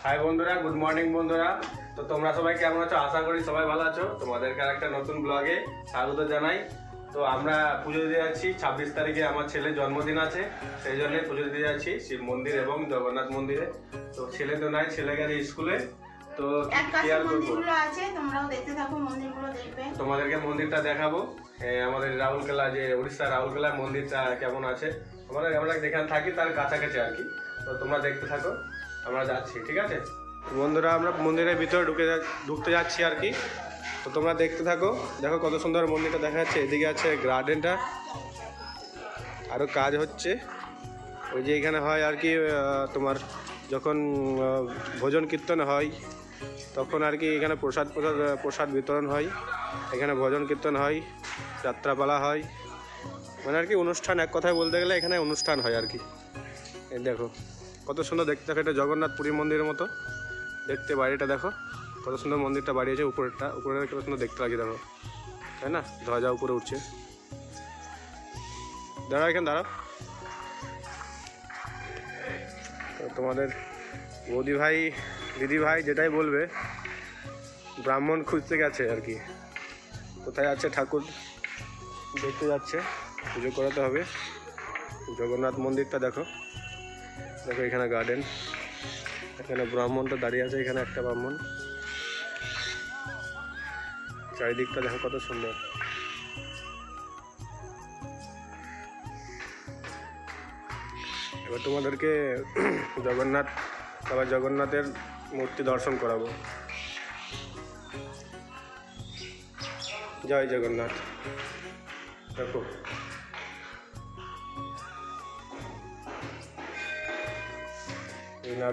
High বন্ধুরা, good morning বন্ধুরা। তো তোমরা সবাই কেমন আছো? আশা করি সবাই ভালো আছো। তোমাদেরকে আর একটা নতুন ব্লগে স্বাগত জানাই। তো আমরা পুজো দিতে যাচ্ছি 26 তারিখে, আমার ছেলের জন্মদিন আছে, সেই জন্য পুজো দিতে যাচ্ছি শিব মন্দির এবং জগন্নাথ মন্দিরে। তো ছেলে তো নাই, ছেলে গেছে স্কুলে। তো মন্দিরগুলো আছে, তোমরাও দেখতে থাকো, মন্দিরগুলো দেখবে। তোমাদেরকে মন্দিরটা দেখাবো। আমাদের রাউরকেলা, যে উড়িষ্যার রাউরকেলা মন্দিরটা কেমন আছে, আমরা যেখানে থাকি তার কাছাকাছি আর কি। তো তোমরা দেখতে থাকো, আমরা যাচ্ছি, ঠিক আছে বন্ধুরা? আমরা মন্দিরের ভিতরে ঢুকতে যাচ্ছি আর কি। তো তোমরা দেখতে থাকো, দেখো কত সুন্দর মন্দিরটা দেখা যাচ্ছে। এদিকে আছে গার্ডেনটা, আরও কাজ হচ্ছে। ওই যে এখানে হয় আর কি, তোমার যখন ভোজন কীর্তন হয় তখন আর কি এখানে প্রসাদ বিতরণ হয়, এখানে ভজন কীর্তন হয়, যাত্রাপালা হয়, মানে আর কি অনুষ্ঠান, এক কথায় বলতে গেলে এখানে অনুষ্ঠান হয় আর কি। এই দেখো কত সুন্দর দেখতে, দেখো এটা জগন্নাথ পুরী মন্দিরের মতো দেখতে। বাড়িটা দেখো কত সুন্দর মন্দিরটা বাড়িয়েছে, উপরে কত সুন্দর দেখতে লাগে, দেখো তাই না? ধ্বজা উপরে উঠছে। দাঁড়াও, এখানে দাঁড়াও। তো তোমাদের বৌদি ভাই, দিদি ভাই যেটাই বলবে, ব্রাহ্মণ খুঁজতে গেছে আর কি। কোথায় আছে ঠাকুর দেখতে যাচ্ছে, পুজো করাতে হবে। জগন্নাথ মন্দিরটা দেখো, দেখো এখানে গার্ডেন, এখানে ব্রাহ্মণটা দাঁড়িয়ে আছে, এখানে একটা ব্রাহ্মণ। চারিদিকটা দেখো কত সুন্দর। এবার তোমাদেরকে জগন্নাথের মূর্তি দর্শন করাবো। জয় জগন্নাথ। দেখো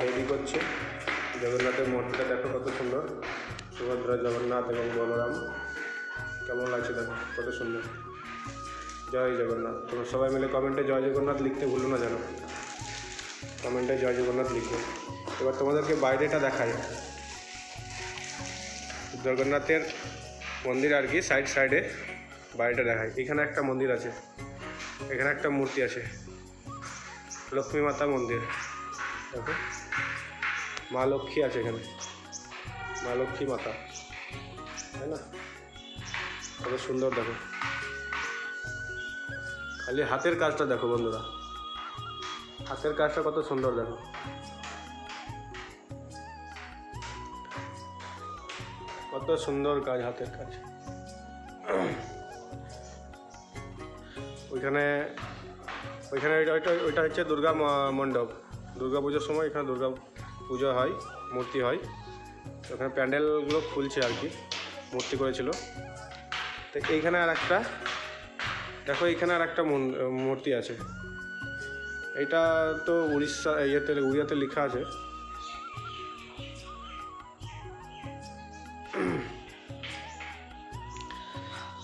রেডি করছে জগন্নাথের মূর্তিটা, দেখো কত সুন্দর। সুভদ্রা, জগন্নাথ এবং বলরাম, কেমন লাগছে দেখো কত সুন্দর। জয় জগন্নাথ। তোমরা সবাই মিলে কমেন্টে জয় জগন্নাথ লিখতে ভুলো না, জানো কমেন্টে জয় জগন্নাথ লিখবে। এবার তোমাদেরকে বাইরেটা দেখায়, জগন্নাথের মন্দির আর কি, সাইডে বাইরেটা দেখায়। এখানে একটা মন্দির আছে, এখানে একটা মূর্তি আছে, লক্ষ্মী মাতা মন্দির। দেখো মা লক্ষ্মী আছে এখানে, মা লক্ষ্মী মাতা, তাই না? কত সুন্দর দেখো। খালি হাতের কাজটা দেখো বন্ধুরা, হাতের কাজটা কত সুন্দর দেখো। কত সুন্দর কাজ, হাতের কাজ। ওইখানে ওইটা হচ্ছে দুর্গা মণ্ডপ। দুর্গা পুজোর সময় এখানে দুর্গা পুজো হয়, মূর্তি হয়। ওখানে প্যান্ডেলগুলো খুলছে আর কি, মূর্তি করেছিল। তো এইখানে আর একটা দেখো, এইখানে আর একটা মূর্তি আছে। এটা তো উড়িয়াতে লেখা আছে।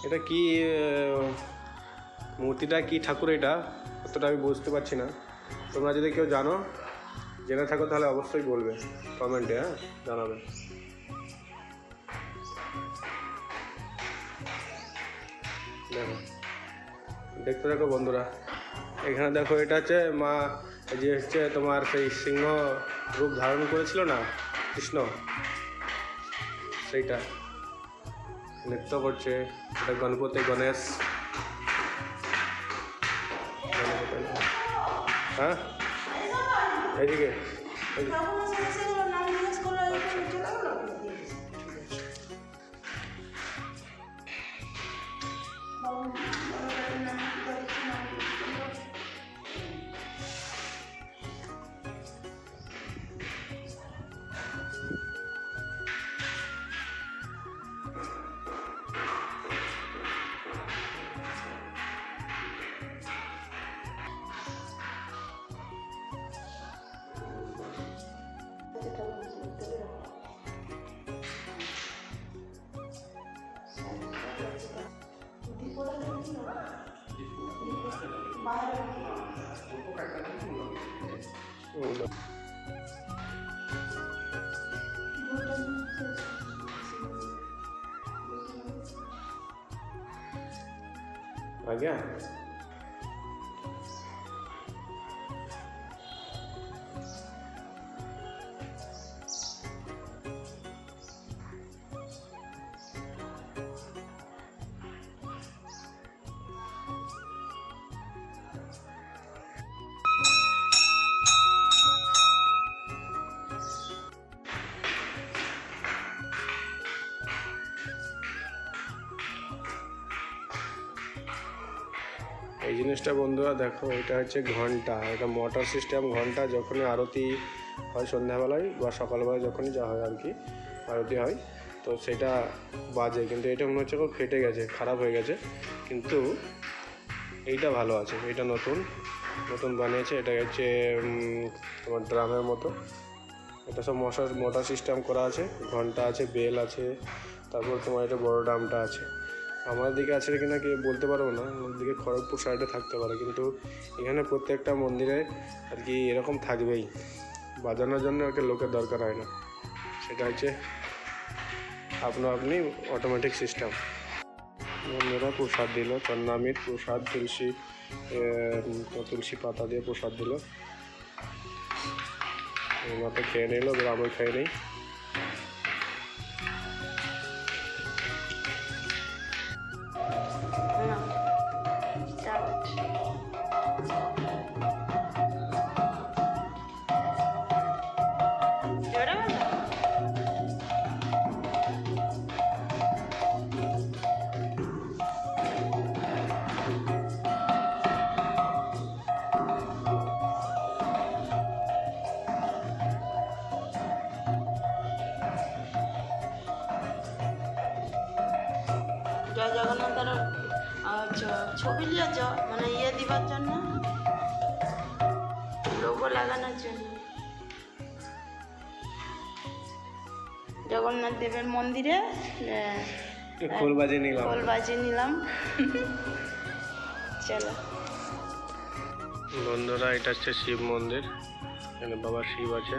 এটা কি মূর্তিটা, কি ঠাকুর এটা, অতটা আমি বুঝতে পারছি না। তোমরা যদি কেউ জানো, জেনে থাকো, তাহলে অবশ্যই বলবে কমেন্টে, হ্যাঁ জানাবে। দেখো দেখতে দেখো বন্ধুরা, এখানে দেখো এটা হচ্ছে মা, যে হচ্ছে তোমার সেই সিংহ রূপ ধারণ করেছিল না কৃষ্ণ, সেইটা নৃত্য করছে। এটা গণেশ। হ্যাঁ এইদিকে आ गया। এই জিনিসটা বন্ধুরা দেখো, এটা হচ্ছে ঘন্টা, এটা মোটর সিস্টেম ঘন্টা। যখনই আরতি হয় সন্ধ্যাবেলায় বা সকালবেলায় যখনই যা হয় আর কি আরতি হয়, তো সেটা বাজে। কিন্তু এটা মনে হচ্ছে খুব ফেটে গেছে, খারাপ হয়ে গেছে। কিন্তু এইটা ভালো আছে, এটা নতুন নতুন বানিয়েছে। এটা হচ্ছে তোমার ড্রামের মতো। এটা সব মোটর সিস্টেম করা আছে, ঘন্টা আছে, বেল আছে, তারপর তোমার এটা বড় ড্রামটা আছে। আমাদের দিকে আছে কিনা কি বলতে পারবো না, আমাদের দিকে খড়গপুর সাইডে থাকতে পারে, কিন্তু এখানে প্রত্যেকটা মন্দিরে আর কি এরকম থাকবেই। বাজানোর জন্য একটা লোকের দরকার হয় না, সেটা হচ্ছে আপনা আপনি অটোমেটিক সিস্টেম। বন্ধুরা প্রসাদ দিল, চন্নামির প্রসাদ, তুলসী পাতা দিয়ে প্রসাদ দিল। মতো খেয়ে নিল, গ্রামে খেয়ে নেই। জয় জগন্নাথের ছবি লিয়েছ মানে ইয়ে দিবার জন্য, লোগো লাগানোর জন্য। জগন্নাথ দেবের মন্দিরে খোল বাজিয়ে নিলাম। চলো বন্ধুরা, এটা হচ্ছে শিব মন্দির। এখানে বাবা শিব আছে,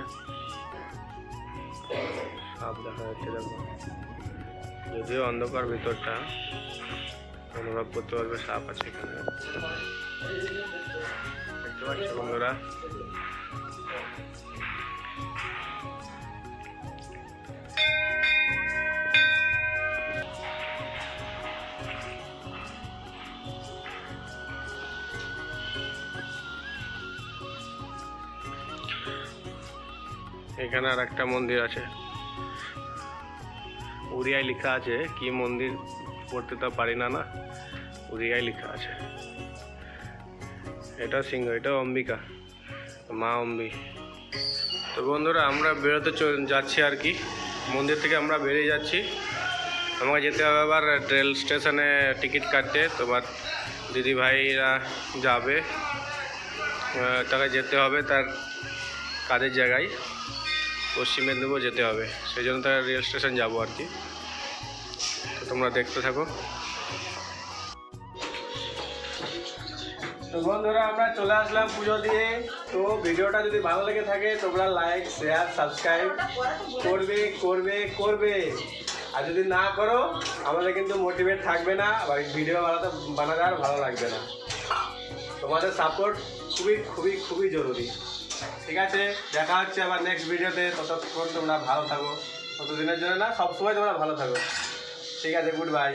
সাপ দেখা যাচ্ছে দেখো। যদিও অন্ধকার ভিতরটা, অনুভব করতে পারবে সাপ আছে এখানে, দেখতে পাচ্ছ বন্ধুরা। এখানে আর একটা মন্দির আছে, উড়িয়ায় লেখা আছে, কি মন্দির পড়তে তো পারি না, উড়িয়ায় লেখা আছে। এটা সিংহ, এটা অম্বিকা, মা অম্বি। তো বন্ধুরা, আমরা বেরোতে যাচ্ছি আর কি, মন্দির থেকে আমরা বেরিয়ে যাচ্ছি। আমাকে যেতে হবে আবার রেল স্টেশনে টিকিট কাটতে। তোমার দিদি ভাইরা যাবে, তাকে যেতে হবে তার কাজের জায়গায়, পশ্চিম মেদিনীপুর যেতে হবে, সেই জন্য তার রেল স্টেশন যাবো আর কি। তো তোমরা দেখতে থাকো। তো বন্ধুরা, আমরা চলে আসলাম পুজো দিয়ে। তো ভিডিওটা যদি ভালো লেগে থাকে তোমরা লাইক, শেয়ার, সাবস্ক্রাইব করবে। আর যদি না করো আমাদের কিন্তু মোটিভেট থাকবে না, বা ভিডিও বানাতে আর ভালো লাগবে না। তোমাদের সাপোর্ট খুবই জরুরি। ঠিক আছে, দেখা হচ্ছে আবার নেক্সট ভিডিওতে। ততক্ষণ তোমরা ভালো থাকো, ততদিনের জন্য না, সবসময় তোমরা ভালো থাকো। ঠিক আছে, গুড বাই।